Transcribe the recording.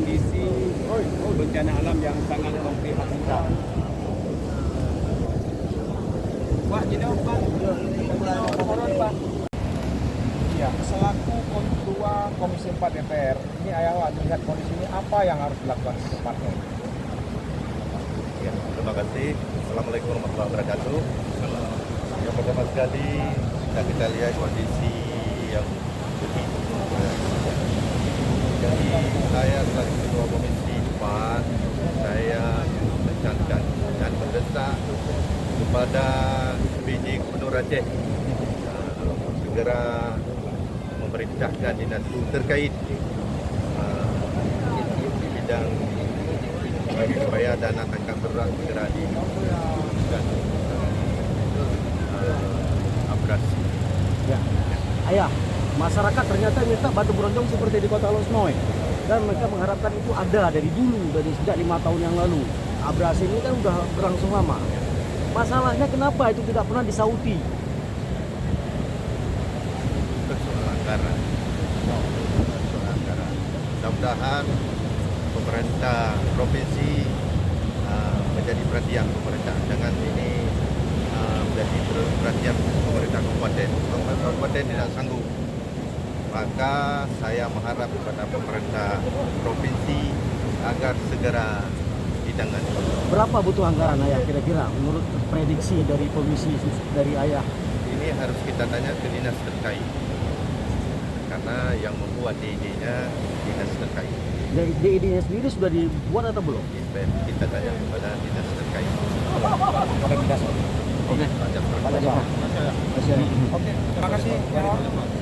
kondisi bencana alam yang sangat memprihatinkan. Pak, jadi Pak, Pak. Ya, selaku Ketua Komisi 4 DPR, ini Ayah melihat kondisi ini apa yang harus dilakukan secepatnya? Ya, terima kasih. Assalamualaikum warahmatullahi wabarakatuh. Yang pertama sekali kita lihat kondisi yang begitu. Jadi saya selaku Ketua Komisi 4, saya menekankan dan mendesak kepada PJ Gubernur Aceh segera memerintahkan dinas terkait di bidang supaya dana tangkap darurat segera diberikan abrasi. Ya. Ayah, masyarakat ternyata minta batu bronjong seperti di Kota Losnoy, dan mereka mengharapkan itu ada dari dulu, dari sejak 5 tahun yang lalu. Abrasi ini kan udah berlangsung lama. Masalahnya kenapa itu tidak pernah disauti? Soal anggaran. Mudah-mudahan pemerintah provinsi menjadi perhatian pemerintah. Jangan ini menjadi perhatian pemerintah kabupaten. Kabupaten tidak sanggup. Maka saya mengharap kepada pemerintah provinsi agar segera ditangani. Berapa butuh anggaran Ayah kira-kira menurut prediksi dari komisi dari Ayah? Ini harus kita tanya ke dinas terkait. Karena yang membuat DID-nya dinas terkait. DID-nya sendiri sudah dibuat atau belum? Kita tanya kepada dinas terkait. Pada dinas. Oke. Pajak. Oke, terima kasih. Oke, terima kasih.